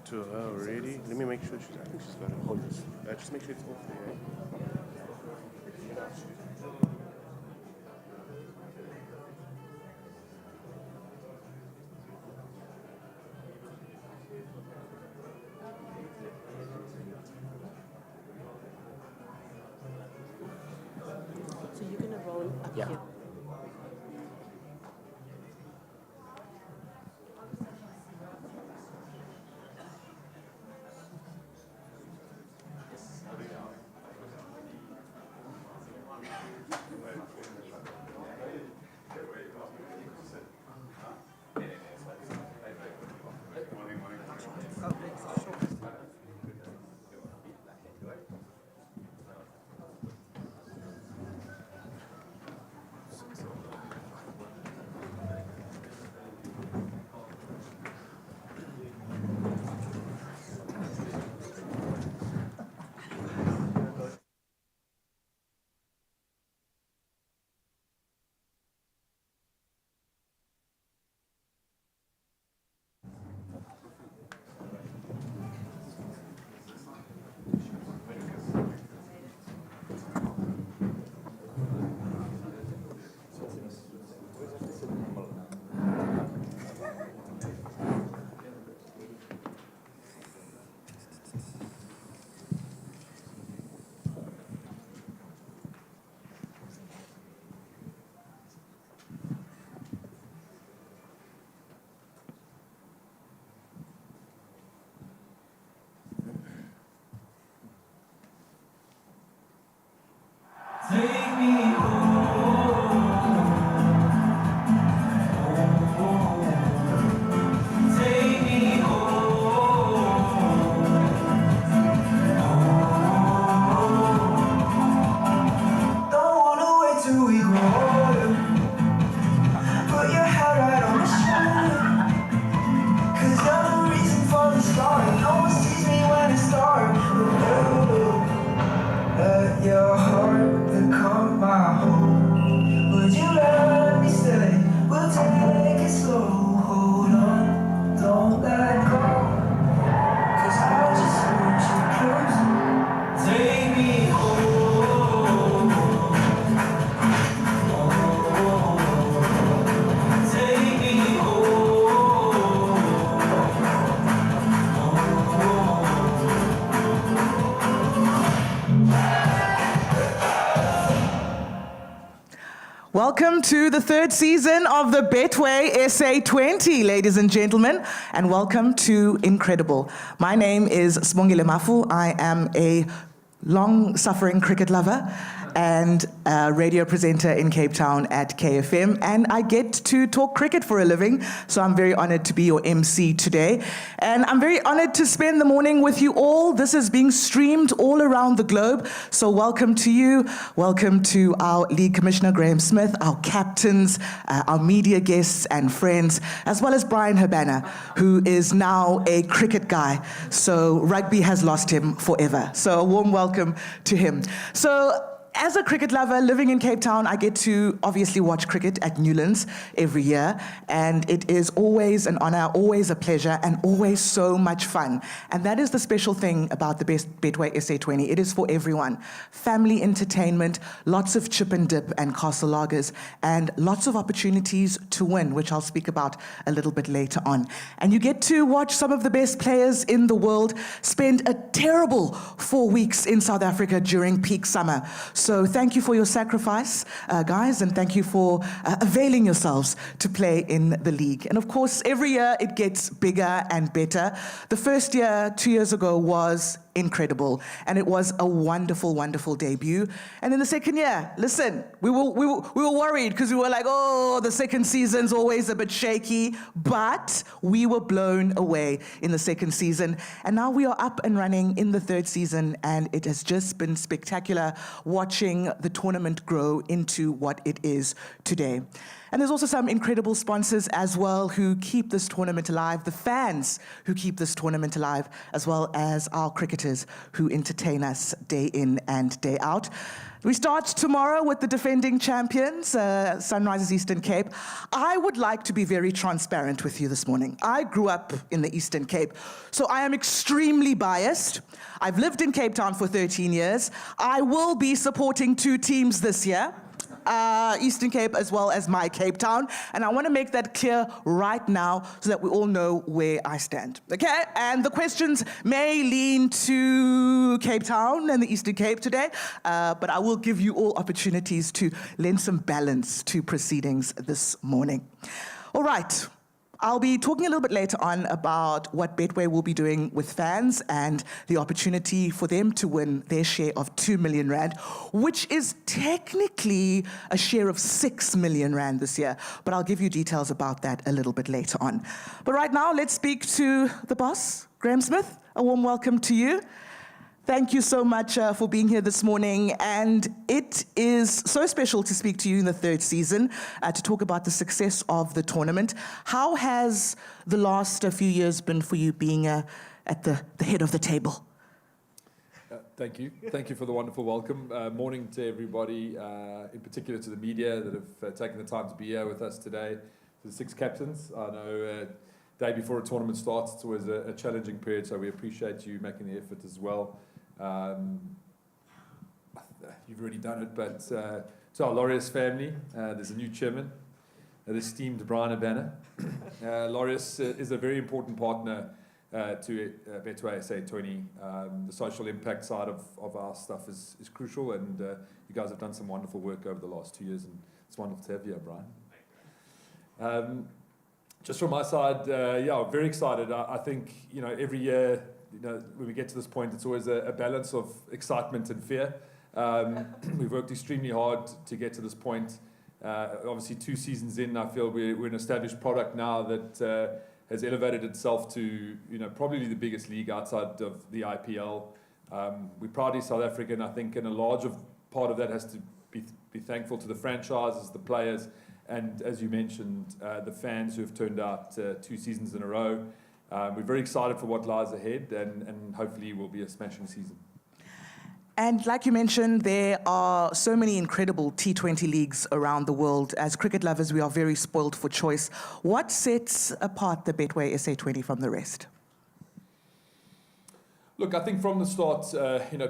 To her already. Let me make sure I think she's got it. Hold this. Just make sure it's off there. So you're gonna roll up Yeah. here. Take me home. Take me home. Don't wanna wait till we grow older. Put your head right on my shoulder. 'Cause you're the reason for the start. No one sees me when it starts. Let your heart become my home. Would you let me stay? We'll take it slow. Hold on, don't let go. 'Cause I just want you close. Take me home. Take me Welcome to the third season of the Betway SA20, ladies and gentlemen, and welcome to Incredible. My name is Sibongile Mafu. I am a long-suffering cricket lover and a radio presenter in Cape Town at KFM, and I get to talk cricket for a living, so I'm very honored to be your MC today. And I'm very honored to spend the morning with you all. This is being streamed all around the globe, so welcome to you. Welcome to our League Commissioner, Graham Smith, our captains, our media guests and friends, as well as Brian Habana, who is now a cricket guy, so rugby has lost him forever. So a warm welcome to him. So, as a cricket lover living in Cape Town, I get to obviously watch cricket at Newlands every year, and it is always an honor, always a pleasure, and always so much fun. And that is the special thing about the Betway SA20. It is for everyone. Family entertainment, lots of chip and dip and castle lagers, and lots of opportunities to win, which I'll speak about a little bit later on. And you get to watch some of the best players in the world spend a terrible 4 weeks in South Africa during peak summer. So thank you for your sacrifice, guys, and thank you for availing yourselves to play in the league. And of course, every year it gets bigger and better. The first year, 2 years ago, was incredible, and it was a wonderful, wonderful debut. And then the second year, listen, we were worried because we were like, oh, the second season's always a bit shaky, but we were blown away in the second season, and now we are up and running in the third season, and it has just been spectacular watching the tournament grow into what it is today. And there's also some incredible sponsors as well who keep this tournament alive, the fans who keep this tournament alive, as well as our cricket cricketers who entertain us day in and day out. We start tomorrow with the defending champions, Sunrisers Eastern Cape. I would like to be very transparent with you this morning. I grew up in the Eastern Cape, so I am extremely biased. I've lived in Cape Town for 13 years. I will be supporting two teams this year. Eastern Cape as well as my Cape Town. And I want to make that clear right now so that we all know where I stand. Okay? And the questions may lean to Cape Town and the Eastern Cape today, but I will give you all opportunities to lend some balance to proceedings this morning. All right. I'll be talking a little bit later on about what Betway will be doing with fans and the opportunity for them to win their share of 2 million rand, which is technically a share of 6 million rand this year. But I'll give you details about that a little bit later on. But right now, let's speak to the boss, Graham Smith. A warm welcome to you. Thank you so much for being here this morning, and it is so special to speak to you in the third season to talk about the success of the tournament. How has the last few years been for you being at the head of the table? Thank you. Thank you for the wonderful welcome. Morning to everybody, in particular to the media that have taken the time to be here with us today. To the six captains, I know day before a tournament starts, it's always a challenging period, so we appreciate you making the effort as well. You've already done it, but to our Laureus family, there's a new chairman, the esteemed Brian Abana. Laureus is a very important partner to Betway SA20. The social impact side of our stuff is crucial, and you guys have done some wonderful work over the last 2 years, and it's wonderful to have you here, Brian. Just from my side, yeah, very excited. I think, every year, when we get to this point, it's always a balance of excitement and fear. We've worked extremely hard to get to this point. Obviously, 2 seasons in, I feel we're an established product now that has elevated itself to, probably the biggest league outside of the IPL. We're proudly South African, I think, and a large part of that has to be thankful to the franchises, the players, and as you mentioned, the fans who have turned out 2 seasons in a row. We're very excited for what lies ahead, and hopefully it will be a smashing season. And like you mentioned, there are so many incredible T20 leagues around the world. As cricket lovers, we are very spoiled for choice. What sets apart the Betway SA20 from the rest? Look, I think from the start,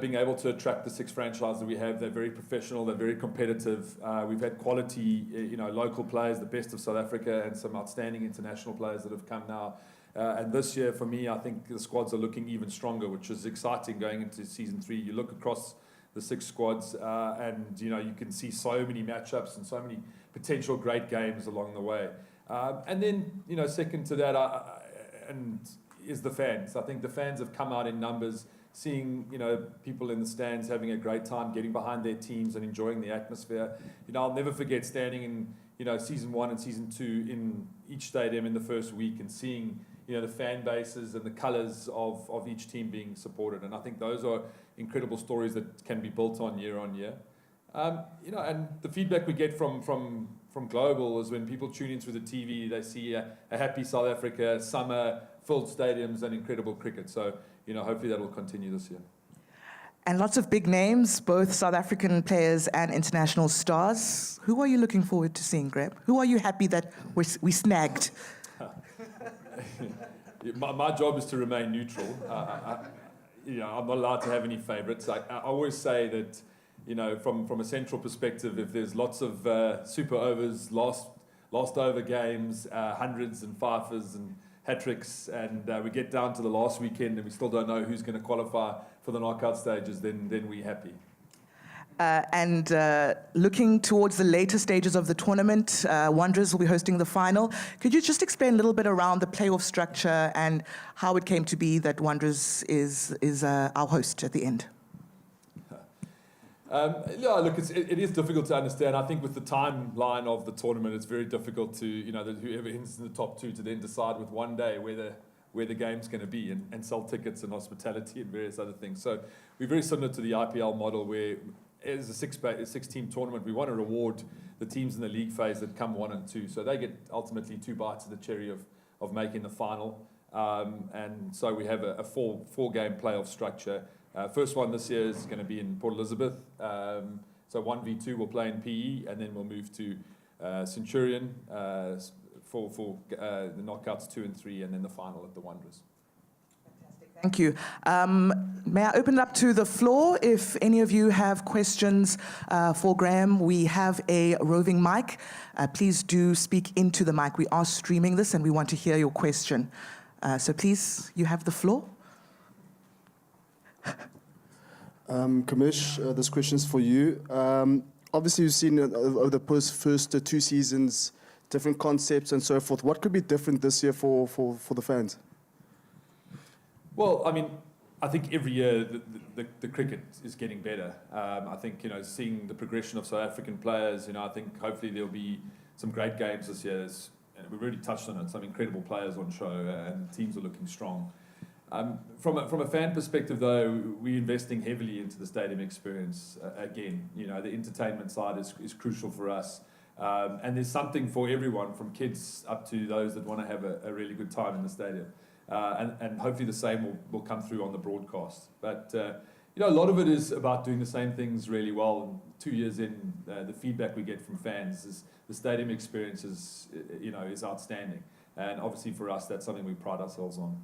being able to attract the 6 franchises that we have, they're very professional, they're very competitive. We've had quality, local players, the best of South Africa, and some outstanding international players that have come now. And this year, for me, I think the squads are looking even stronger, which is exciting going into season 3. You look across the 6 squads, and you can see so many matchups and so many potential great games along the way. And then, second to that, is the fans. I think the fans have come out in numbers, seeing people in the stands having a great time, getting behind their teams and enjoying the atmosphere. I'll never forget standing in season 1 and season 2 in each stadium in the first week and seeing the fan bases and the colours of each team being supported. And I think those are incredible stories that can be built on year. And the feedback we get from global is when people tune in through the TV, they see a happy South Africa, summer, filled stadiums and incredible cricket. So, hopefully that will continue this year. And lots of big names, both South African players and international stars. Who are you looking forward to seeing, Greg? Who are you happy that we snagged? My job is to remain neutral. I'm not allowed to have any favourites. I always say that, from a central perspective, if there's lots of super overs, last over games, hundreds and fifers and hat-tricks, and we get down to the last weekend and we still don't know who's going to qualify for the knockout stages, then we're happy. And looking towards the later stages of the tournament, Wanderers will be hosting the final. Could you just explain a little bit around the playoff structure and how it came to be that Wanderers is our host at the end? Look, it is difficult to understand. I think with the timeline of the tournament, it's very difficult to, whoever ends in the top 2 to then decide with one day where the game's going to be and sell tickets and hospitality and various other things. So we're very similar to the IPL model where as a 6-team tournament, we want to reward the teams in the league phase that come 1 and 2. So they get ultimately 2 bites of the cherry of making the final. And so we have a four-game playoff structure. First one this year is going to be in Port Elizabeth. So 1v2 we'll play in PE, and then we'll move to Centurion for the knockouts 2 and 3, and then the final at the Wanderers. Thank you. May I open it up to the floor if any of you have questions for Graham? We have a roving mic. Please do speak into the mic. We are streaming this and we want to hear your question. So please, you have the floor. Kamish, this question is for you. Obviously, you've seen over the first 2 seasons, different concepts and so forth. What could be different this year for the fans? Well, I mean, I think every year the cricket is getting better. I think, seeing the progression of South African players, I think hopefully there'll be some great games this year. And we've really touched on it, some incredible players on show, and teams are looking strong. From a fan perspective, though, we're investing heavily into the stadium experience again. The entertainment side is crucial for us. And there's something for everyone, from kids up to those that want to have a really good time in the stadium. And hopefully the same will come through on the broadcast. But, a lot of it is about doing the same things really well. And 2 years in, the feedback we get from fans is the stadium experience is outstanding. And obviously for us, that's something we pride ourselves on.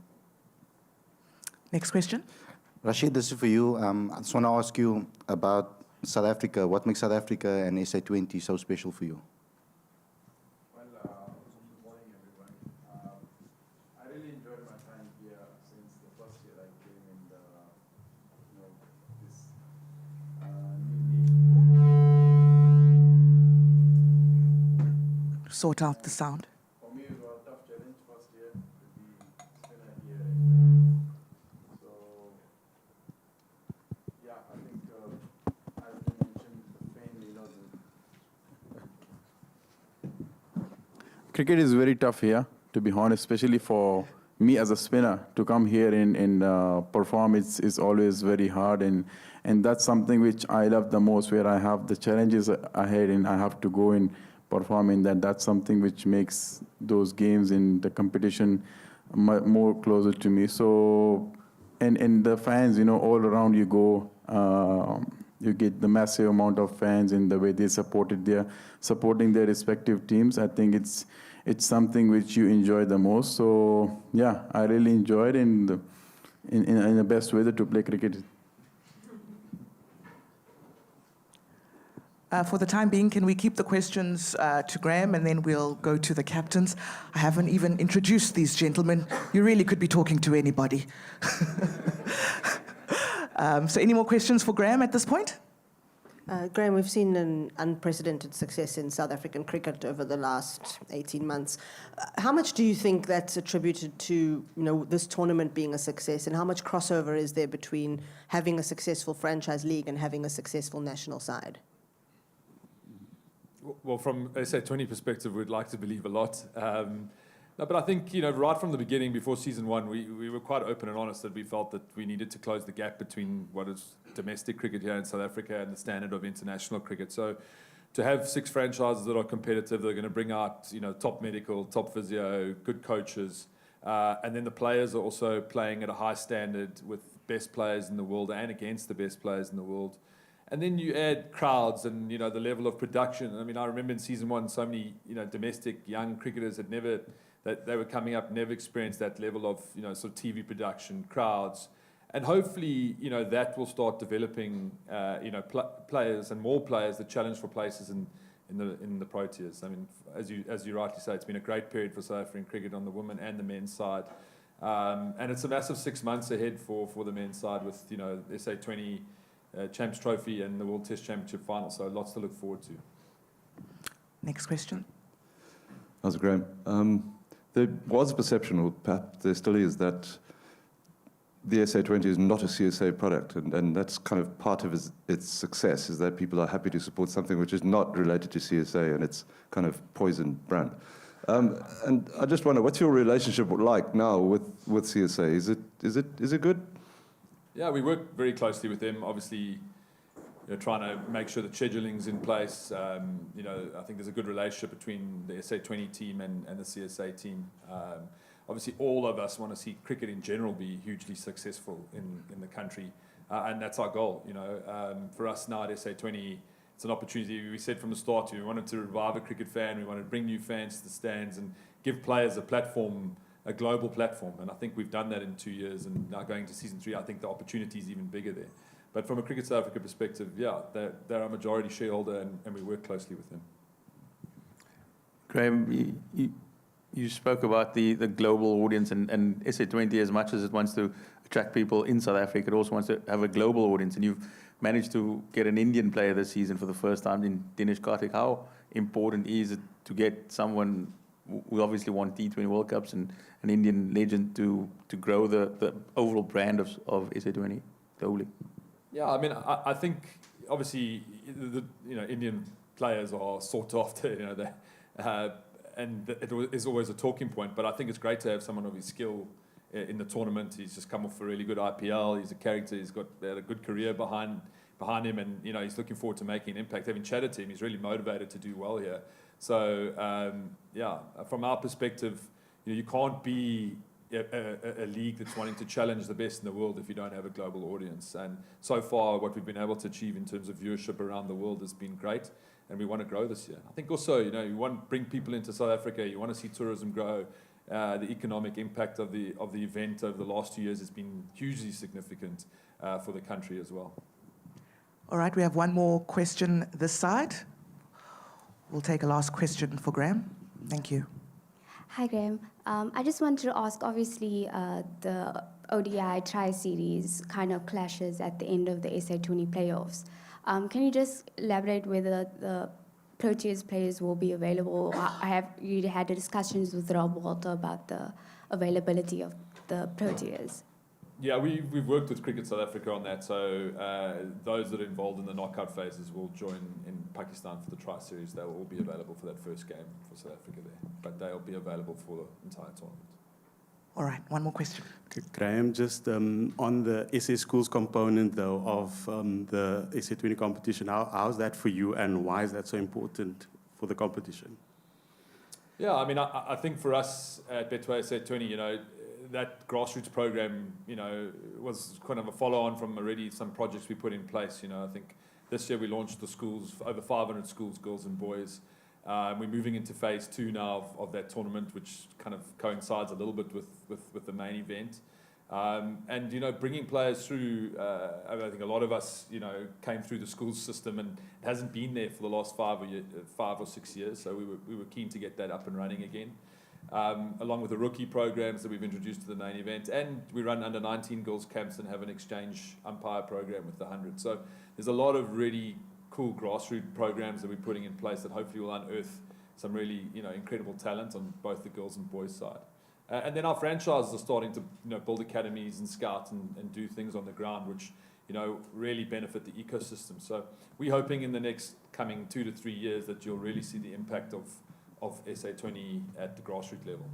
Next question. Rashid, this is for you. I just want to ask you about South Africa. What makes South Africa and SA20 so special for you? Well, good morning, everyone. I really enjoyed my time here since the first year I came in this new league. Sort out the sound. For me, it was a tough challenge first year to be spinner here. So, yeah, I think as you mentioned, the pain, cricket is very tough here, to be honest, especially for me as a spinner. To come here and perform is always very hard, and that's something which I love the most, where I have the challenges ahead and I have to go and perform in that. That's something which makes those games in the competition more closer to me. So, and the fans, all around you go, you get the massive amount of fans in the way they supporting their respective teams. I think it's something which you enjoy the most. So yeah, I really enjoyed in the best way to play cricket. For the time being, can we keep the questions to Graham, and then we'll go to the captains? I haven't even introduced these gentlemen. You really could be talking to anybody. So any more questions for Graham at this point? Graham, we've seen an unprecedented success in South African cricket over the last 18 months. How much do you think that's attributed to this tournament being a success, and how much crossover is there between having a successful franchise league and having a successful national side? Well, from a SA20 perspective, we'd like to believe a lot. No, but I think, right from the beginning, before season 1, we were quite open and honest that we felt that we needed to close the gap between what is domestic cricket here in South Africa and the standard of international cricket. So to have 6 franchises that are competitive, they're going to bring out, top medical, top physio, good coaches, and then the players are also playing at a high standard with best players in the world and against the best players in the world. And then you add crowds and, the level of production. I mean, I remember in season 1, so many, domestic young cricketers that they were coming up, never experienced that level of, sort of TV production, crowds. And hopefully, that will start developing, players and more players that challenge for places in the Proteas. I mean, as you rightly say, it's been a great period for South African cricket on the women and the men's side. And it's a massive 6 months ahead for the men's side with, SA20 Champs Trophy and the World Test Championship final. So lots to look forward to. Next question. How's it, Graham? There was a perception, or perhaps there still is, that the SA20 is not a CSA product, and that's kind of part of its success, is that people are happy to support something which is not related to CSA, and it's kind of poison brand. And I just wonder, what's your relationship like now with CSA? Is it good? Yeah, we work very closely with them. Obviously, trying to make sure that scheduling's in place. I think there's a good relationship between the SA20 team and the CSA team. obviously all of us want to see cricket in general be hugely successful in the country, and that's our goal. For us now at SA20, it's an opportunity. We said from the start, we wanted to revive a cricket fan, we wanted to bring new fans to the stands and give players a platform, a global platform, and I think we've done that in 2 years, and now going to season 3, I think the opportunity is even bigger there. But from a Cricket South Africa perspective, yeah, they're a majority shareholder, and we work closely with them. Graham, you spoke about the global audience, and SA20, as much as it wants to attract people in South Africa, it also wants to have a global audience, and you've managed to get an Indian player this season for the first time in Dinesh Karthik. How important is it to get someone, we obviously want T20 World Cups and an Indian legend to grow the overall brand of SA20 globally? Yeah, I mean, I think obviously Indian players are sought after, and it is always a talking point. But I think it's great to have someone of his skill in the tournament. He's just come off a really good IPL. He's a character. He's got a good career behind him, and he's looking forward to making an impact. Having chatted to him, he's really motivated to do well here. So from our perspective, you can't be a league that's wanting to challenge the best in the world if you don't have a global audience. And so far, what we've been able to achieve in terms of viewership around the world has been great, and we want to grow this year. I think also, you want to bring people into South Africa. You want to see tourism grow. The economic impact of the event over the last 2 years has been hugely significant for the country as well. All right, we have one more question this side. We'll take a last question for Graham. Thank you. Hi, Graham. I just wanted to ask, obviously, the ODI tri-series kind of clashes at the end of the SA20 playoffs. Can you just elaborate whether the Proteas players will be available? Have you had discussions with Rob Walter about the availability of the Proteas? Yeah, we've worked with Cricket South Africa on that. So those that are involved in the knockout phases will join in Pakistan for the tri-series. They will all be available for that first game for South Africa there. But they'll be available for the entire tournament. All right, one more question. Okay, Graham, just on the SA Schools component, though, of the SA20 competition, how's that for you, and why is that so important for the competition? Yeah, I mean, I think for us at Betway SA20, that grassroots program, was kind of a follow-on from already some projects we put in place. I think this year we launched the schools, over 500 schools, girls and boys. We're moving into phase 2 now of that tournament, which kind of coincides a little bit with the main event. And, bringing players through, I think a lot of us, came through the schools system, and it hasn't been there for the last 5 or 6 years. So we were keen to get that up and running again. Along with the rookie programs that we've introduced to the main event. And we run under 19 girls camps and have an exchange umpire program with the 100. So there's a lot of really cool grassroots programs that we're putting in place that hopefully will unearth some really incredible talent on both the girls and boys side. And then our franchises are starting to build academies and scout and do things on the ground, which really benefit the ecosystem. So we're hoping in the next coming 2 to 3 years that you'll really see the impact of SA20 at the grassroots level.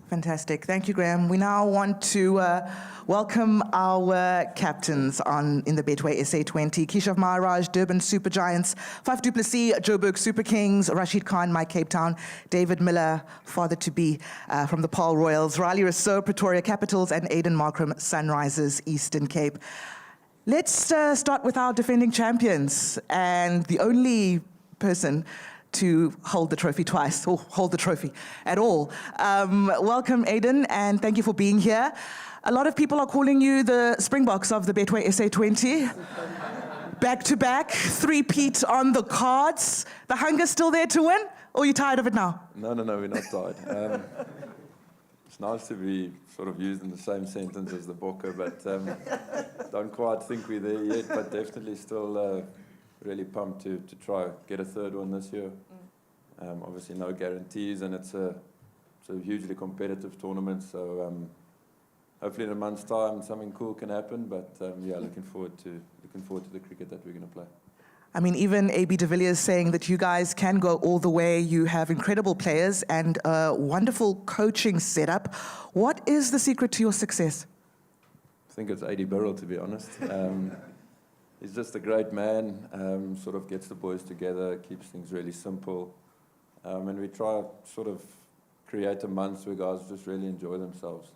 Fantastic. Thank you, Graham. We now want to welcome our captains in the Betway SA20. Keshav Maharaj, Durban Super Giants, Faf du Plessis, Joburg Super Kings, Rashid Khan, my Cape Town, David Miller, father-to-be from the Paarl Royals, Riley Rousseau, Pretoria Capitals, and Aidan Markram, Sunrisers, Eastern Cape. Let's start with our defending champions, and the only person to hold the trophy twice, or hold the trophy at all. Welcome, Aidan, and thank you for being here. A lot of people are calling you the Springboks of the Betway SA20. Back-to-back, three-peat on the cards. The hunger's still there to win, or are you tired of it now? No, we're not tired. It's nice to be sort of used in the same sentence as the Bokke, but don't quite think we're there yet, but definitely still really pumped to try get a third one this year. Obviously no guarantees, and it's a hugely competitive tournament, so hopefully in a month's time something cool can happen, but looking forward to the cricket that we're going to play. I mean, even AB de Villiers saying that you guys can go all the way. You have incredible players and a wonderful coaching setup. What is the secret to your success? I think it's AD Burrell, to be honest. He's just a great man, sort of gets the boys together, keeps things really simple. And we try sort of create a month where guys just really enjoy themselves.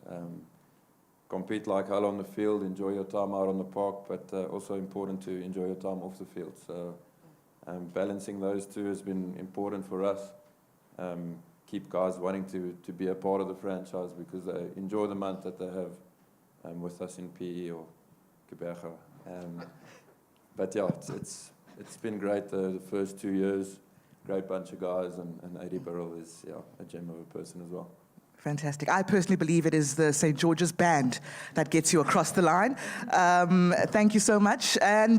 Compete like hell on the field, enjoy your time out on the park, but also important to enjoy your time off the field. So balancing those two has been important for us. Keep guys wanting to be a part of the franchise because they enjoy the month that they have with us in PE or Quebeco. But yeah, it's been great the first 2 years. Great bunch of guys, and 80 Barrel is a gem of a person as well. Fantastic. I personally believe it is the St. George's Band that gets you across the line. Thank you so much. And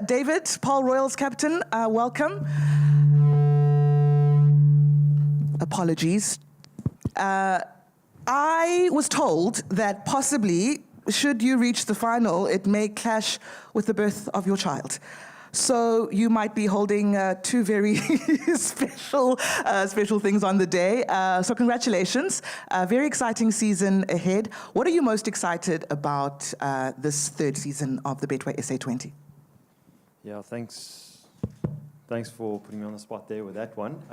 David, Paul Royal's captain, welcome. Apologies. I was told that possibly, should you reach the final, it may clash with the birth of your child. So you might be holding two very special things on the day. So congratulations. Very exciting season ahead. What are you most excited about this third season of the Betway SA20? Yeah, thanks for putting me on the spot there with that one.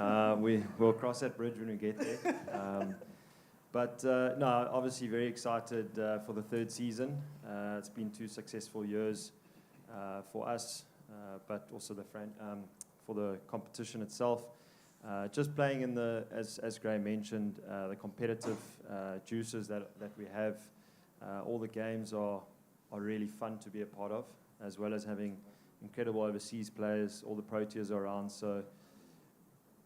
We'll cross that bridge when we get there. But no, obviously very excited for the third season. It's been 2 successful years for us. But also for the competition itself. Just playing in as Graham mentioned, the competitive juices that we have. All the games are really fun to be a part of, as well as having incredible overseas players. All the Proteas are around, so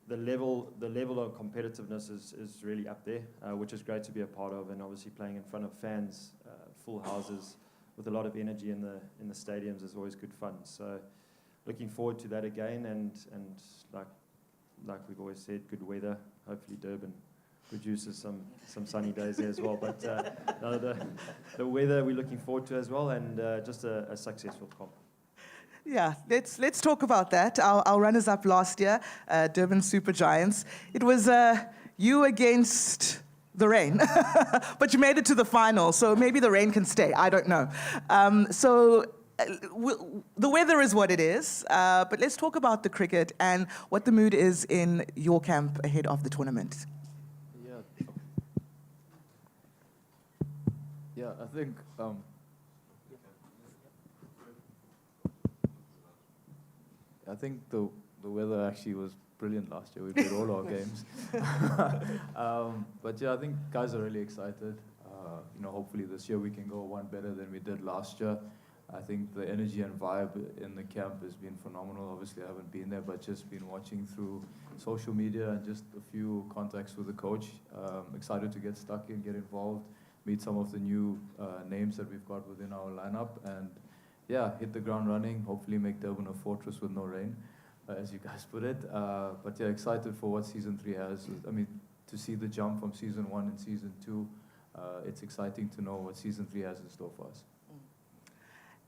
the level of competitiveness is really up there, which is great to be a part of, and obviously playing in front of fans, full houses, with a lot of energy in the stadiums is always good fun. So looking forward to that again, and like we've always said, good weather. Hopefully Durban produces some sunny days there as well. But no, the weather we're looking forward to as well, and just a successful comp. Yeah, let's talk about that. Our runners-up last year, Durban Super Giants. It was you against the rain, but you made it to the final, so maybe the rain can stay. I don't know. The weather is what it is, but let's talk about the cricket and what the mood is in your camp ahead of the tournament. Yeah, I think the weather actually was brilliant last year. We played all our games. But yeah, I think guys are really excited. Hopefully this year we can go one better than we did last year. I think the energy and vibe in the camp has been phenomenal. Obviously I haven't been there, but just been watching through social media and just a few contacts with the coach. Excited to get stuck in, get involved, meet some of the new names that we've got within our lineup, and yeah, hit the ground running, hopefully make Durban a fortress with no rain, as you guys put it. But yeah, excited for what Season 3 has. I mean, to see the jump from Season 1 and Season 2, it's exciting to know what Season 3 has in store for us.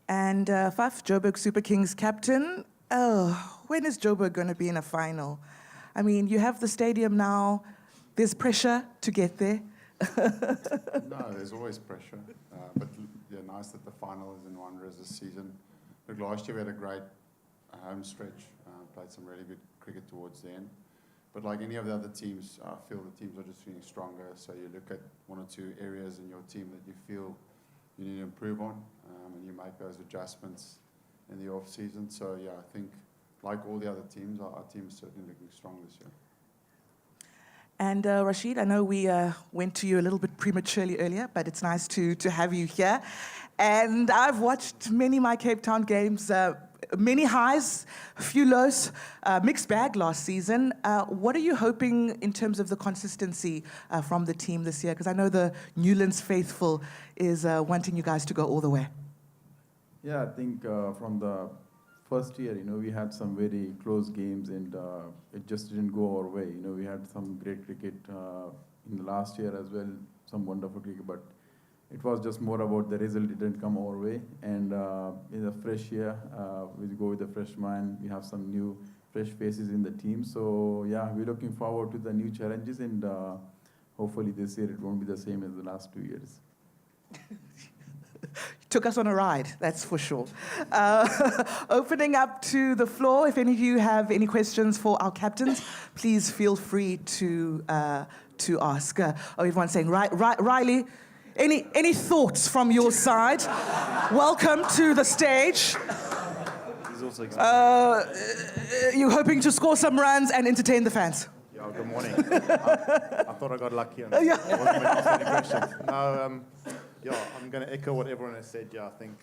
And Faf, Joburg Super Kings captain. Oh, when is Joburg going to be in a final? I mean, you have the stadium now. There's pressure to get there. No, there's always pressure. But yeah, nice that the final is in Wanderers this season. Look, last year we had a great home stretch. Played some really good cricket towards the end. But like any of the other teams, I feel the teams are just feeling stronger. So you look at 1 or 2 areas in your team that you feel you need to improve on, and you make those adjustments in the off season. So yeah, I think like all the other teams, our team is certainly looking strong this year. And Rashid, I know we went to you a little bit prematurely earlier, but it's nice to have you here. And I've watched many of my Cape Town games, many highs, a few lows, mixed bag last season. What are you hoping in terms of the consistency from the team this year? Because I know the Newlands faithful is wanting you guys to go all the way. Yeah, I think from the first year, we had some very close games, and it just didn't go our way. We had some great cricket in the last year as well, some wonderful cricket, but it was just more about the result didn't come our way. And in a fresh year, we go with a fresh mind. We have some new, fresh faces in the team. So yeah, we're looking forward to the new challenges, and hopefully this year it won't be the same as the last 2 years. Took us on a ride, that's for sure. Opening up to the floor, if any of you have any questions for our captains, please feel free to to ask. Everyone's saying, Riley, any thoughts from your side? Welcome to the stage. He's also You hoping to score some runs and entertain the fans? Yeah, good morning. I thought I got lucky and I wasn't going to ask any questions. No, yeah, I'm going to echo what everyone has said. Yeah, I think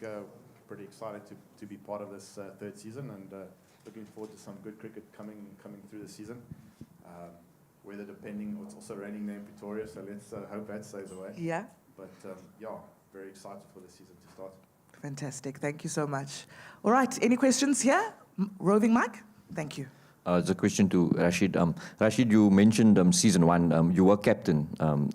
pretty excited to be part of this third season and looking forward to some good cricket coming through the season. Weather depending, it's also raining there in Pretoria, so let's hope that stays away. Yeah. But yeah, very excited for the season to start. Fantastic. Thank you so much. All right. Any questions here? Roving Mike? Thank you. It's a question to Rashid. Rashid, you mentioned season one. You were captain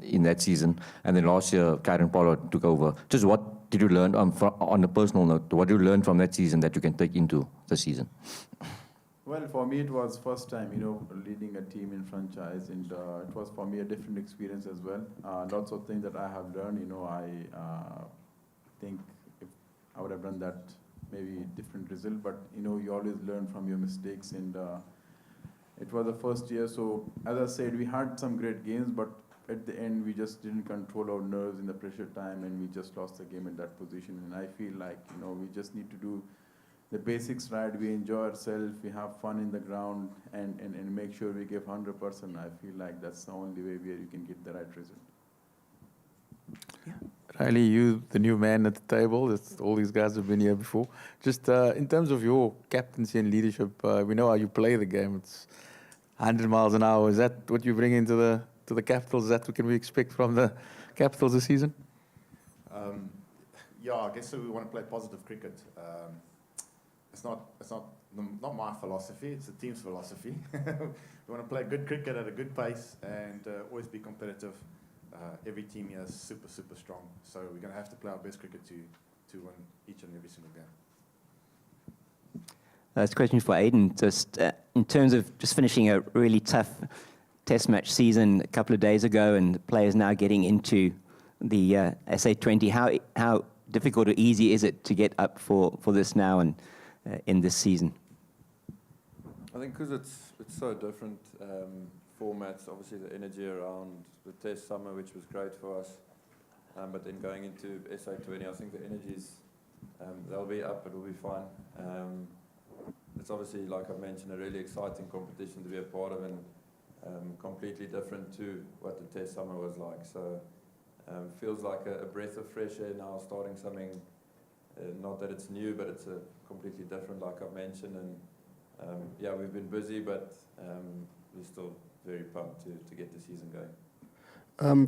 in that season, and then last year, Karen Pollard took over. Just what did you learn on a personal note? What did you learn from that season that you can take into the season? Well, for me, it was first time, leading a team in franchise, and it was for me a different experience as well. Lots of things that I have learned. I think if I would have done that, maybe different result. But you always learn from your mistakes, and it was the first year. So as I said, we had some great games, but at the end, we just didn't control our nerves in the pressure time, and we just lost the game in that position. And I feel like we just need to do the basics right. We enjoy ourselves, we have fun in the ground, and make sure we give 100%. I feel like that's the only way where you can get the right result. Riley, you, the new man at the table. All these guys have been here before. Just in terms of your captaincy and leadership, we know how you play the game. It's 100 miles an hour. Is that what you bring into the Capitals? Is that what can we expect from the Capitals this season? Yeah, I guess so. We want to play positive cricket. It's not my philosophy. It's the team's philosophy. We want to play good cricket at a good pace and always be competitive. Every team here is super, super strong. So we're going to have to play our best cricket to win each and every single game. It's a question for Aiden. Just in terms of just finishing a really tough test match season a couple of days ago and the players now getting into the SA20, how difficult or easy is it to get up for this now and in this season? I think because it's so different formats, obviously the energy around the test summer, which was great for us, but then going into SA20, I think the energies, they'll be up, it'll be fun. It's obviously, like I mentioned, a really exciting competition to be a part of and completely different to what the test summer was like. So feels like a breath of fresh air now, starting something, not that it's new, but it's a completely different, like I've mentioned. And yeah, we've been busy, but we're still very pumped to get the season going.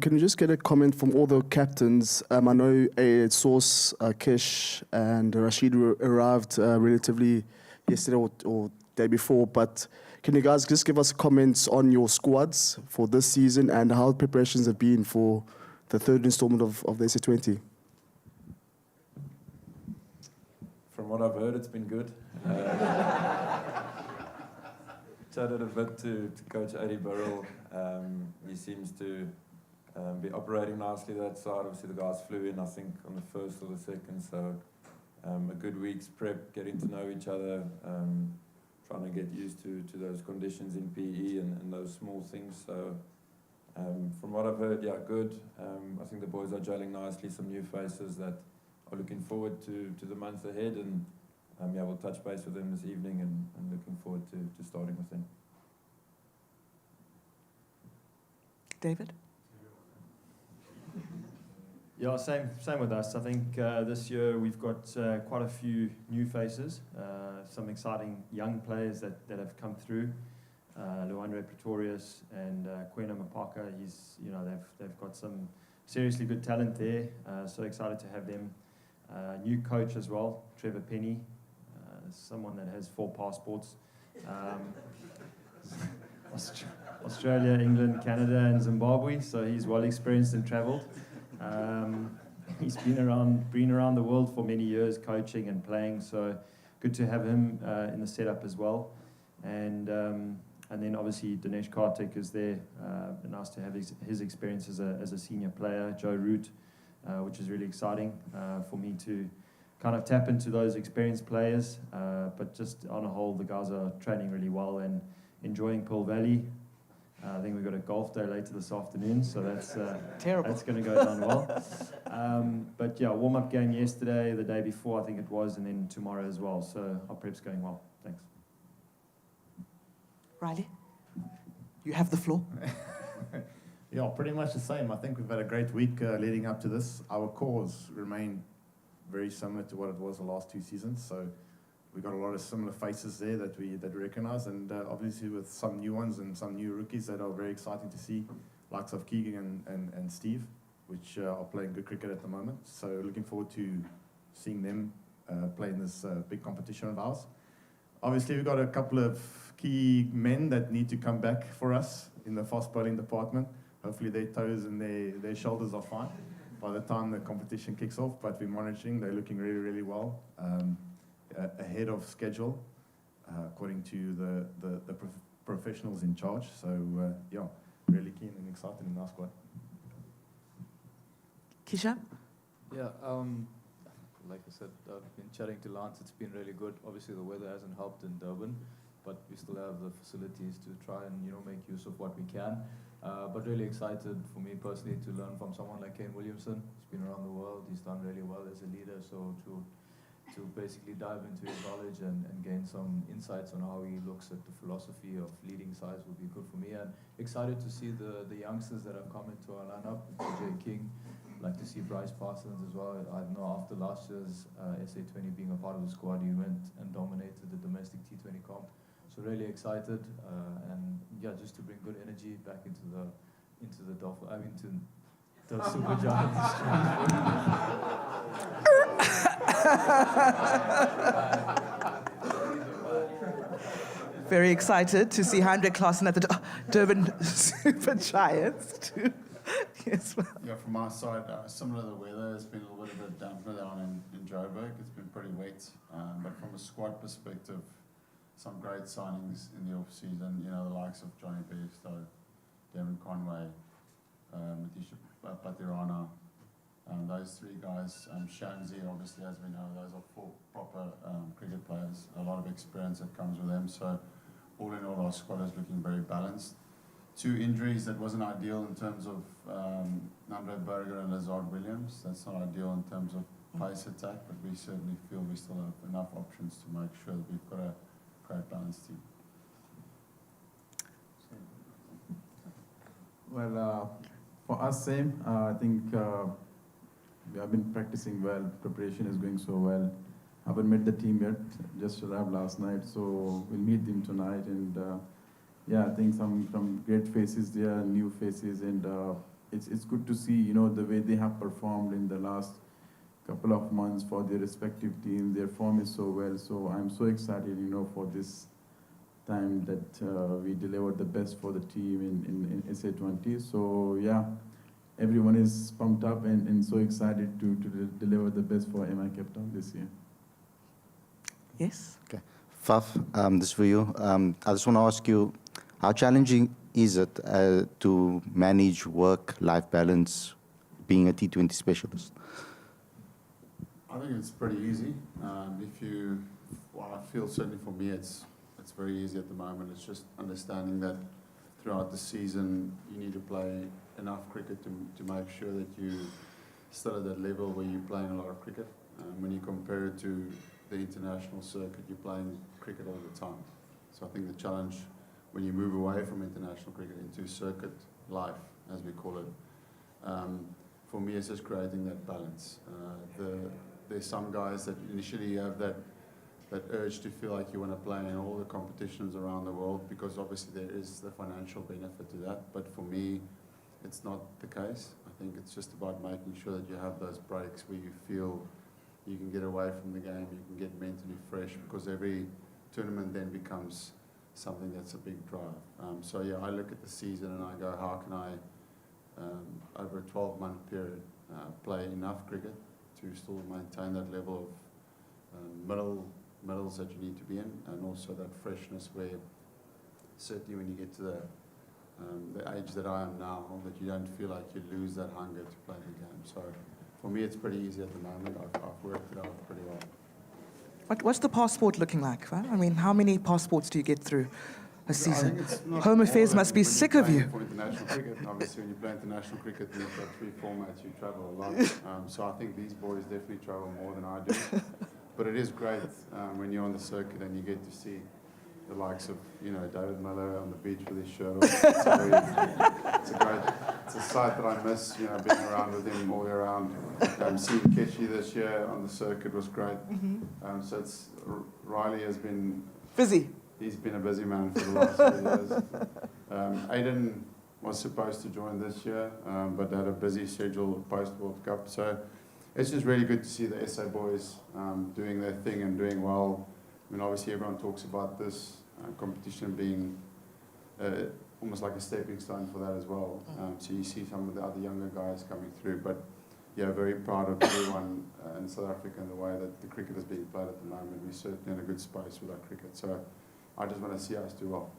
Can you just get a comment from all the captains? I know Source, Kesh and Rashid arrived relatively yesterday or day before, but can you guys just give us comments on your squads for this season and how preparations have been for the third installment of the SA20? From what I've heard, it's been good. Chatted a bit to Coach Eddie Burrell. He seems to be operating nicely that side. Obviously, the guys flew in, I think, on the first or the second. So a good week's prep, getting to know each other, trying to get used to those conditions in PE and those small things. So from what I've heard, yeah, good. I think the boys are gelling nicely, some new faces that are looking forward to the months ahead. And yeah, we'll touch base with them this evening and looking forward to starting with them. David? Yeah, same with us. I think this year we've got quite a few new faces, some exciting young players that have come through. Luandre Pretorius and Kwena Mapaka. They've got some seriously good talent there. So excited to have them. New coach as well, Trevor Penny, someone that has 4 passports. Australia, England, Canada, and Zimbabwe. So he's well experienced and travelled. He's been around the world for many years, coaching and playing. So good to have him in the setup as well. And then obviously Dinesh Karthik is there. Nice to have his experience as a senior player. Joe Root, which is really exciting for me to kind of tap into those experienced players. But just on a whole, the guys are training really well and enjoying Pearl Valley. I think we've got a golf day later this afternoon, so that's terrible. That's going to go down well. But yeah, warm-up game yesterday, the day before I think it was, and then tomorrow as well. So our prep's going well. Thanks. Riley, you have the floor. Yeah, pretty much the same. I think we've had a great week leading up to this. Our cores remain very similar to what it was the last 2 seasons. So we've got a lot of similar faces there that we recognize, and obviously with some new ones and some new rookies that are very exciting to see, likes of Keegan and Steve, which are playing good cricket at the moment. So looking forward to seeing them play in this big competition of ours. Obviously, we've got a couple of key men that need to come back for us in the fast bowling department. Hopefully their toes and their shoulders are fine by the time the competition kicks off, but we're monitoring. They're looking really, really well, ahead of schedule, according to the professionals in charge. So, yeah, really keen and excited in our squad. Kisha? Yeah, like I said, I've been chatting to Lance. It's been really good. Obviously, the weather hasn't helped in Durban, but we still have the facilities to try and make use of what we can. But really excited for me personally to learn from someone like Kane Williamson. He's been around the world. He's done really well as a leader. So to basically dive into his knowledge and gain some insights on how he looks at the philosophy of leading sides would be good for me. And excited to see the youngsters that have come into our lineup. Jay King. I'd like to see Bryce Parsons as well. I know after last year's SA20 being a part of the squad, he went and dominated the domestic T20 comp. So really excited, and yeah, just to bring good energy back into the Super Giants. Very excited to see Hendrik Klaassen at the Durban Super Giants too. Yes. Yeah, from our side, similar to the weather, it's been a little bit of a dampener down in Joburg. It's been pretty wet, but from a squad perspective, some great signings in the off-season, the likes of Johnny Bairstow, Devin Conway, Matisha Patirana, those 3 guys. Shanzi, obviously, as we know, those are 4 proper cricket players, a lot of experience that comes with them. So all in all, our squad is looking very balanced. 2 injuries that wasn't ideal in terms of Namre Berger and Lazard Williams. That's not ideal in terms of pace attack, but we certainly feel we still have enough options to make sure that we've got a great balanced team. Well, for us, same. I think we have been practicing well. Preparation is going so well. Haven't met the team yet. Just arrived last night, so we'll meet them tonight. And yeah, I think some great faces there, new faces, and it's good to see the way they have performed in the last couple of months for their respective teams. Their form is so well. So I'm so excited, for this time that we delivered the best for the team in SA20. So yeah, everyone is pumped up and so excited to deliver the best for MI Cape Town this year. Yes? Okay. Faf, this is for you. I just want to ask you, how challenging is it to manage work-life balance being a T20 specialist? I think it's pretty easy. I feel certainly for me, it's very easy at the moment. It's just understanding that throughout the season, you need to play enough cricket to make sure that you're still at that level where you're playing a lot of cricket. When you compare it to the international circuit, you're playing cricket all the time. So I think the challenge when you move away from international cricket into circuit life, as we call it, for me, it's just creating that balance. There's some guys that initially have that urge to feel like you want to play in all the competitions around the world, because obviously there is the financial benefit to that. But for me, it's not the case. I think it's just about making sure that you have those breaks where you feel you can get away from the game, you can get mentally fresh, because every tournament then becomes something that's a big drive. So yeah, I look at the season and I go, how can I, over a 12-month period, play enough cricket to still maintain that level of medals that you need to be in, and also that freshness where certainly when you get to the age that I am now, that you don't feel like you lose that hunger to play the game. So for me, it's pretty easy at the moment. I've worked it out pretty well. What's the passport looking like? Huh? I mean, how many passports do you get through? a season. think it's not Home more affairs than must be when you're sick of playing you. For international cricket, and obviously when you play international cricket, you've got 3 formats, you travel a lot. So I think these boys definitely travel more than I do. But it is great when you're on the circuit and you get to see the likes of, David Miller on the beach with his shirt off. It's a sight that I miss, being around with him all year round. Seeing Keshi this year on the circuit was great. So Riley has been busy. He's been a busy man for the last few years. Aiden was supposed to join this year, but had a busy schedule post-World Cup. So it's just really good to see the SA boys doing their thing and doing well. I mean, obviously everyone talks about this competition being almost like a stepping stone for that as well. So you see some of the other younger guys coming through, but yeah, very proud of everyone in South Africa and the way that the cricket is being played at the moment. We're certainly in a good space with our cricket. So I just want to see us do well.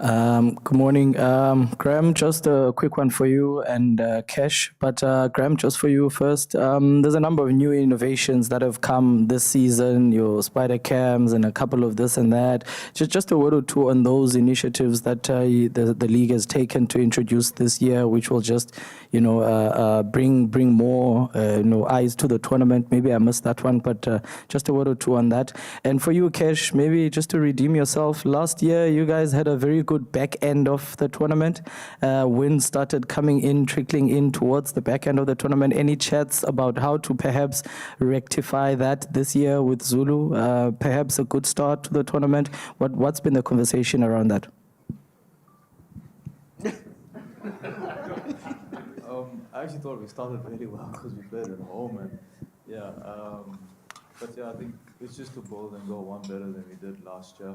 Good morning, Graham. Just a quick one for you and Kesh. But Graham, just for you first. There's a number of new innovations that have come this season. Your spider cams and a couple of this and that. Just a word or two on those initiatives that the league has taken to introduce this year, which will just bring more eyes to the tournament. Maybe I missed that one, but just a word or two on that. And for you, Kesh, maybe just to redeem yourself. Last year, you guys had a very good back end of the tournament. Wins started coming in, trickling in towards the back end of the tournament. Any chats about how to perhaps rectify that this year with Zulu? Perhaps a good start to the tournament. What's been the conversation around that? I actually thought we started really well because we played at home, and but I think it's just to build and go one better than we did last year.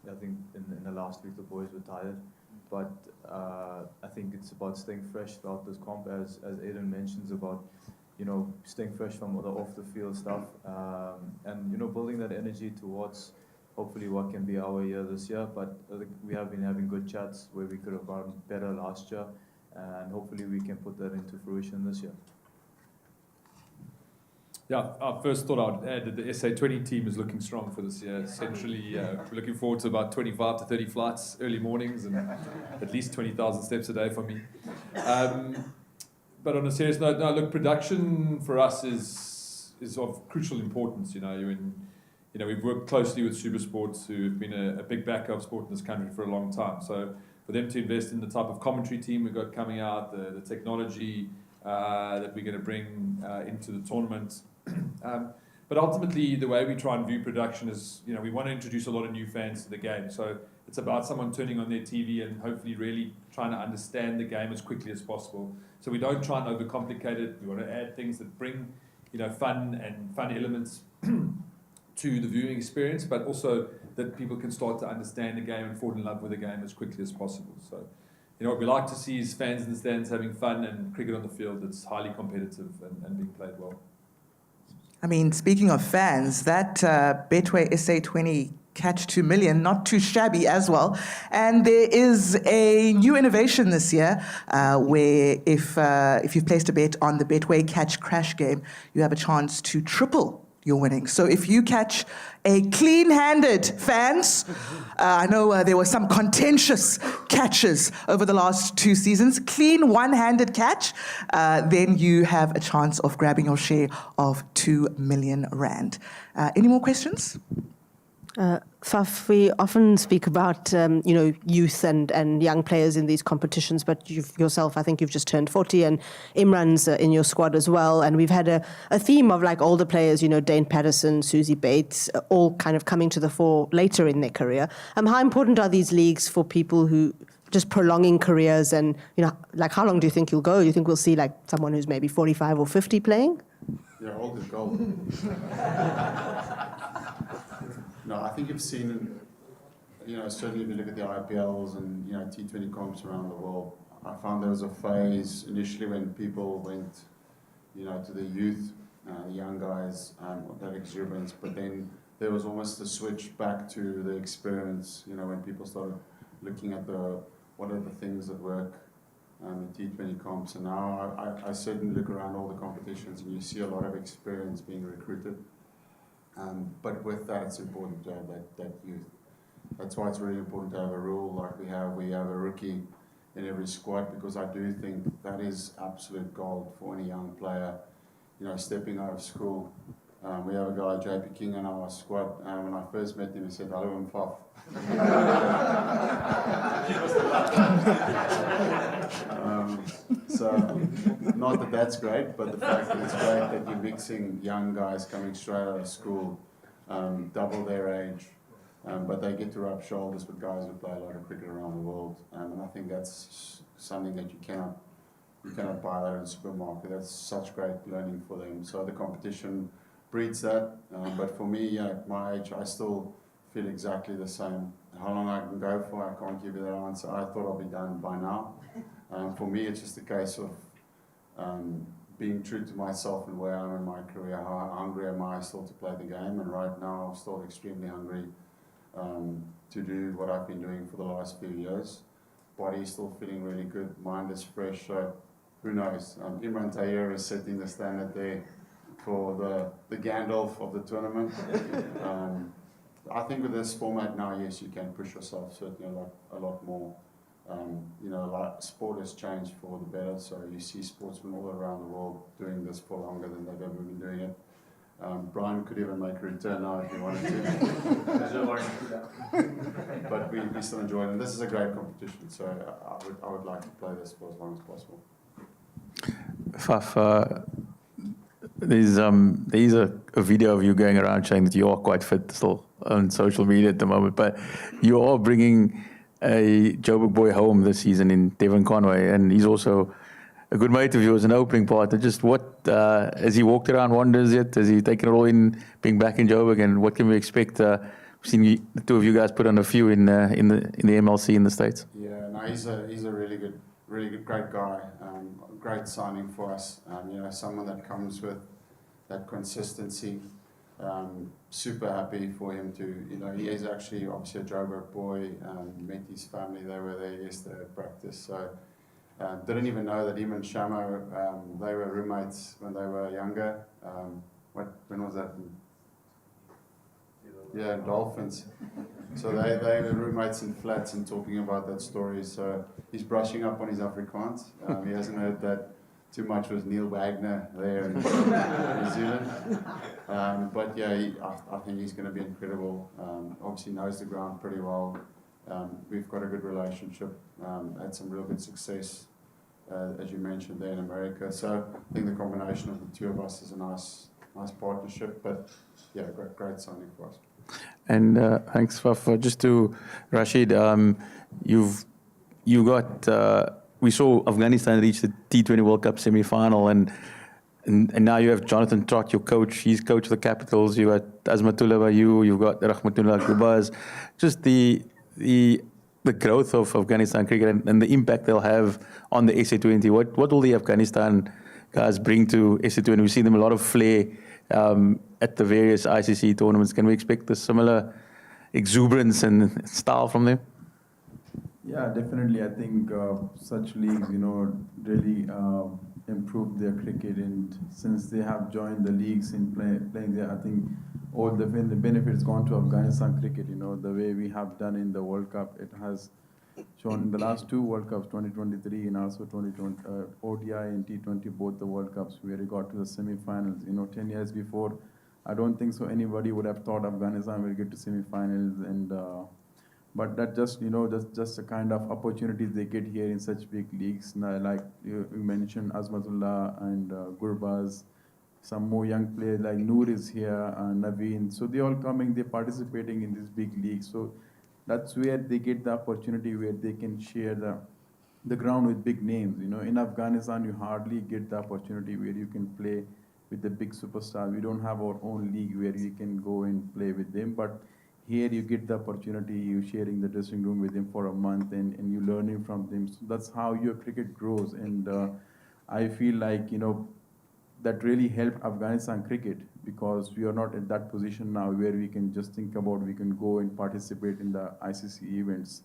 I think in the last week the boys were tired, but I think it's about staying fresh throughout this comp, as Aiden mentions about staying fresh from the off the field stuff, and building that energy towards hopefully what can be our year this year. But I think we have been having good chats where we could have gone better last year, and hopefully we can put that into fruition this year. Yeah, I first thought I'd add that the SA20 team is looking strong for this year. Essentially, we're looking forward to about 25 to 30 flights early mornings and at least 20,000 steps a day for me. But on a serious note, no, look, production for us is of crucial importance. We've worked closely with Supersports, who've been a big backer of sport in this country for a long time. So for them to invest in the type of commentary team we've got coming out, the technology that we're going to bring into the tournament. But ultimately, the way we try and view production is, we want to introduce a lot of new fans to the game. So it's about someone turning on their TV and hopefully really trying to understand the game as quickly as possible. So we don't try and overcomplicate it. We want to add things that bring, fun elements to the viewing experience, but also that people can start to understand the game and fall in love with the game as quickly as possible. So, what we like to see is fans in the stands having fun and cricket on the field that's highly competitive and being played well. I mean, speaking of fans, that Betway SA20 catch 2 million, not too shabby as well. And there is a new innovation this year where if you've placed a bet on the Betway catch crash game, you have a chance to triple your winnings. So if you catch a clean-handed, fans, I know there were some contentious catches over the last 2 seasons, clean one-handed catch, then you have a chance of grabbing your share of 2 million rand. Any more questions? Faf, we often speak about youth and young players in these competitions, but yourself, I think you've just turned 40, and Imran's in your squad as well. And we've had a theme of like older players, Dane Patterson, Susie Bates, all kind of coming to the fore later in their career. How important are these leagues for people who just prolonging careers? And like how long do you think you'll go? Do you think we'll see like someone who's maybe 45 or 50 playing? Yeah, old is gold. No, I think you've seen, certainly if you look at the IPLs and, T20 comps around the world, I found there was a phase initially when people went, to the youth, the young guys, that exuberance, but then there was almost a switch back to the experience, when people started looking at what are the things that work in T20 comps. And now I certainly look around all the competitions and you see a lot of experience being recruited. But with that, it's important to have that youth. That's why it's really important to have a rule like we have. We have a rookie in every squad, because I do think that is absolute gold for any young player, you know, stepping out of school. We have a guy, JP King, in our squad. When I first met him, he said, "Hello, I'm Faf." So, not that that's great, but the fact that it's great that you're mixing young guys coming straight out of school, double their age, but they get to rub shoulders with guys who play a lot of cricket around the world. And I think that's something that you cannot buy that in the supermarket. That's such great learning for them. So the competition breeds that. But for me, at my age, I still feel exactly the same. How long I can go for, I can't give you that answer. I thought I'll be done by now. For me, it's just a case of being true to myself and where I am in my career. How hungry am I still to play the game? And right now, I'm still extremely hungry to do what I've been doing for the last few years. Body's still feeling really good. Mind is fresh. So who knows? Imran Tahir is setting the standard there for the Gandalf of the tournament. I think with this format now, yes, you can push yourself certainly a lot more. You know, sport has changed for the better, so you see sportsmen all around the world doing this for longer than they've ever been doing it. Brian could even make a return now if he wanted to. But we still enjoy it, and this is a great competition, so I would like to play this for as long as possible. Faf, there is a video of you going around saying that you are quite fit still on social media at the moment, but you are bringing a Joburg boy home this season in Devon Conway, and he's also a good mate of yours, an opening partner. Just what, has he walked around wonders yet? Has he taken it all in, being back in Joburg, and what can we expect? We've seen the two of you guys put on a few in the MLC in the States. Yeah, no, he's a really good, great guy. Great signing for us. You know, someone that comes with that consistency. Super happy for him to, you know, he is actually obviously a Joburg boy. Met his family, they were there yesterday at practice. So didn't even know that him and Shamo, they were roommates when they were younger. When was that? Yeah, Dolphins. So they were roommates in flats and talking about that story. So he's brushing up on his Afrikaans. He hasn't heard that too much with Neil Wagner there in New Zealand. But yeah, I think he's going to be incredible. Obviously knows the ground pretty well. We've got a good relationship. Had some real good success, as you mentioned, there in America. So I think the combination of the two of us is a nice partnership. But yeah, great signing for us. And thanks, Faf. Just to Rashid, you got. We saw Afghanistan reach the T20 World Cup semi-final, and now you have Jonathan Trott, your coach. He's coach of the Capitals. You got Azmatullah Bayu. You've got Rahmatullah Gubaz. Just the growth of Afghanistan cricket and the impact they'll have on the SA20. What will the Afghanistan guys bring to SA20? We see them a lot of flair at the various ICC tournaments. Can we expect a similar exuberance and style from them? Yeah, definitely. I think such leagues, you know, really improve their cricket, and since they have joined the leagues in playing there, I think all the benefits gone to Afghanistan cricket. You know, the way we have done in the World Cup, it has shown in the last two World Cups, 2023 and also 2020, ODI and T20, both the World Cups, where we got to the semi-finals. You know, 10 years before, I don't think so anybody would have thought Afghanistan will get to semi-finals, and but that just, you know, just the kind of opportunities they get here in such big leagues. Now, like you mentioned, Azmatullah and Gurbaz, some more young players like Noor is here, Naveen. So they're all coming, they're participating in these big leagues. So that's where they get the opportunity where they can share the ground with big names. You know, in Afghanistan, you hardly get the opportunity where you can play with the big superstars. We don't have our own league where you can go and play with them, but here you get the opportunity, you sharing the dressing room with them for a month, and you learning from them. So that's how your cricket grows. And I feel like, you know, that really helped Afghanistan cricket, because we are not in that position now where we can just think about we can go and participate in the ICC events.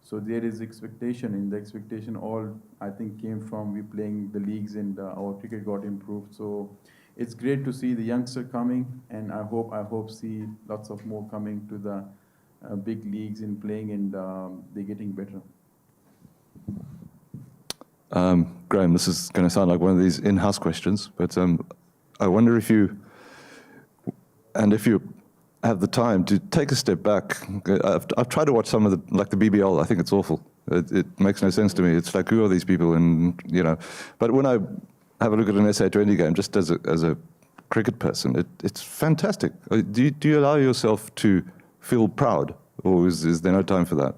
So there is expectation, and the expectation all, I think, came from we playing the leagues, and our cricket got improved. So it's great to see the youngster coming, and I hope see lots of more coming to the big leagues and playing, and they're getting better. Graham, this is going to sound like one of these in-house questions, but I wonder if you have the time to take a step back. I've tried to watch some of the BBL. I think it's awful. It makes no sense to me. It's like, who are these people? And but when I have a look at an SA20 game, just as a cricket person, it's fantastic. Do you allow yourself to feel proud, or is there no time for that?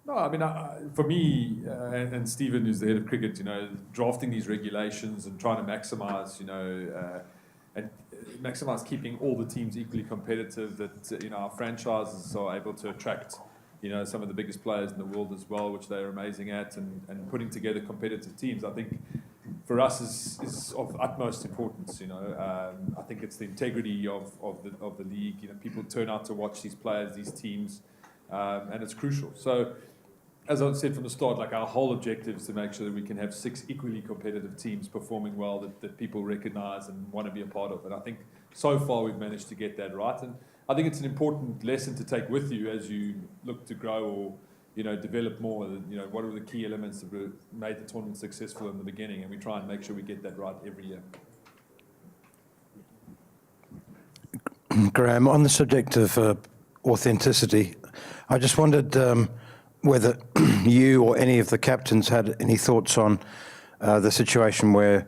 No, I mean, for me, and Stephen, who's the head of cricket, drafting these regulations and trying to maximise, and maximise keeping all the teams equally competitive, that, our franchises are able to attract, some of the biggest players in the world as well, which they're amazing at, and putting together competitive teams, I think, for us is of utmost importance. I think it's the integrity of the league. People turn out to watch these players, these teams, and it's crucial. So, as I said from the start, our whole objective is to make sure that we can have 6 equally competitive teams performing well, that people recognise and want to be a part of. And I think so far we've managed to get that right. And I think it's an important lesson to take with you as you look to grow or, develop more. What are the key elements that made the tournament successful in the beginning? And we try and make sure we get that right every year. Graham, on the subject of authenticity, I just wondered whether you or any of the captains had any thoughts on the situation where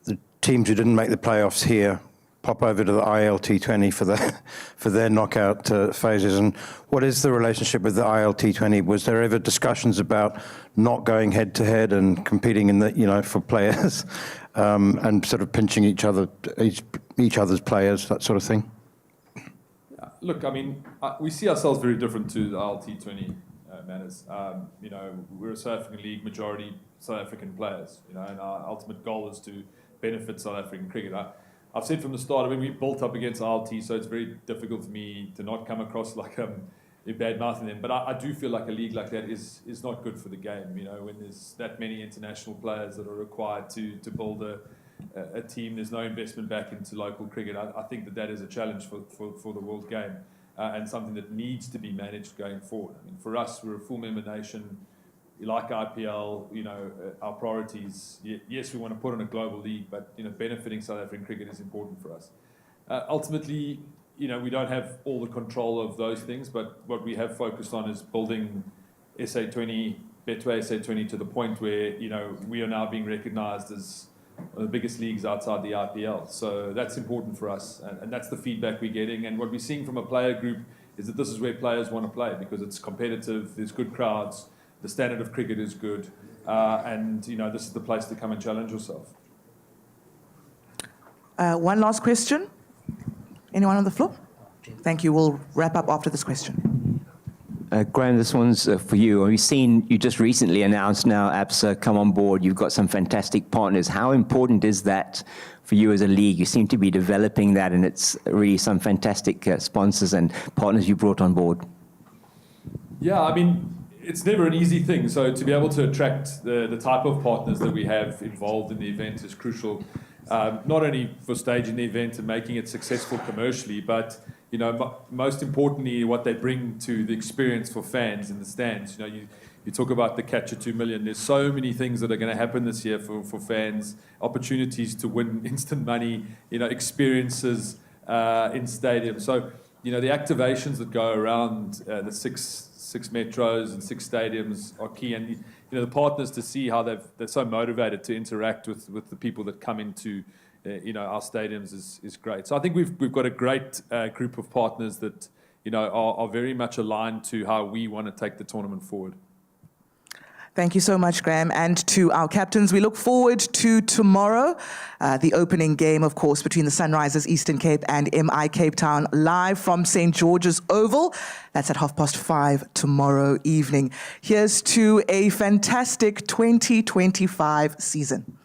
the teams who didn't make the playoffs here pop over to the ILT20 for their knockout phases. And what is the relationship with the ILT20? Was there ever discussions about not going head to head and competing in the for players and sort of pinching each other's players, that sort of thing? Look, I mean, we see ourselves very different to the ILT20 matters. We're a South African league, majority South African players, and our ultimate goal is to benefit South African cricket. I've said from the start, we built up against ILT, so it's very difficult for me to not come across like a bad mouthing them. But I do feel like a league like that is not good for the game. When there's that many international players that are required to build a team, there's no investment back into local cricket. I think that is a challenge for the world game. And something that needs to be managed going forward. I mean, for us, we're a full member nation. Like IPL, our priorities, yes, we want to put on a global league, but, benefiting South African cricket is important for us. Ultimately, we don't have all the control of those things, but what we have focused on is building SA20, Betway SA20 to the point where, we are now being recognised as one of the biggest leagues outside the IPL. So that's important for us, and that's the feedback we're getting. And what we're seeing from a player group is that this is where players want to play because it's competitive, there's good crowds, the standard of cricket is good, and this is the place to come and challenge yourself. One last question. Anyone on the floor? Thank you. We'll wrap up after this question. Graham, this one's for you. We've seen you just recently announced now ABSA come on board. You've got some fantastic partners. How important is that for you as a league? You seem to be developing that, and it's really some fantastic sponsors and partners you brought on board. Yeah, I mean, it's never an easy thing. So to be able to attract the type of partners that we have involved in the event is crucial, not only for staging the event and making it successful commercially, but most importantly, what they bring to the experience for fans in the stands. You talk about the Catcher 2 million. There's so many things that are going to happen this year for fans, opportunities to win instant money, experiences in stadiums. So, the activations that go around the six metros and 6 stadiums are key. And, the partners to see how they're so motivated to interact with the people that come into our stadiums is great. So I think we've got a great group of partners that are very much aligned to how we want to take the tournament forward. Thank you so much, Graham. And to our captains, we look forward to tomorrow, the opening game, of course, between the Sunrisers Eastern Cape and MI Cape Town, live from St. George's Oval. That's at 5:30 tomorrow evening. Here's to a fantastic 2025 season.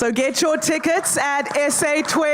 So get your tickets at sa20.co.za.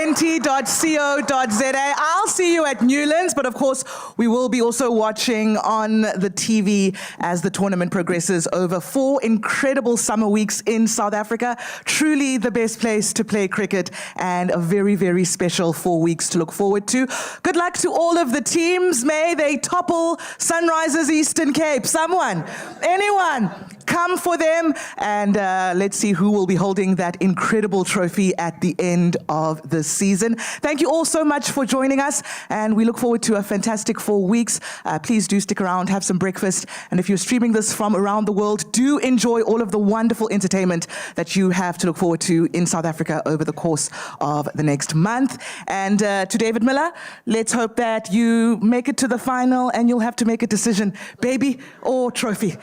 I'll see you at Newlands, but of course, we will be also watching on the TV as the tournament progresses over 4 incredible summer weeks in South Africa. Truly the best place to play cricket and a very, very special 4 weeks to look forward to. Good luck to all of the teams. May they topple Sunrisers Eastern Cape. Someone, anyone, come for them, and let's see who will be holding that incredible trophy at the end of the season. Thank you all so much for joining us, and we look forward to a fantastic 4 weeks. Please do stick around, have some breakfast, and if you're streaming this from around the world, do enjoy all of the wonderful entertainment that you have to look forward to in South Africa over the course of the next month. And to David Miller, let's hope that you make it to the final and you'll have to make a decision, baby or trophy.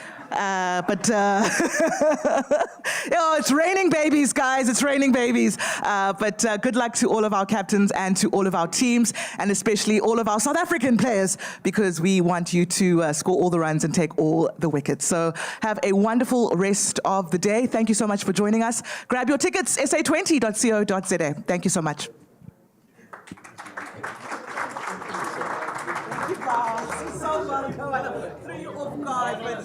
It's raining babies, guys. It's raining babies. But good luck to all of our captains and to all of our teams, and especially all of our South African players, because we want you to score all the runs and take all the wickets. So have a wonderful rest of the day. Thank you so much for joining us. Grab your tickets, sa20.co.za. Thank you so much. So welcome. I threw you off guard, but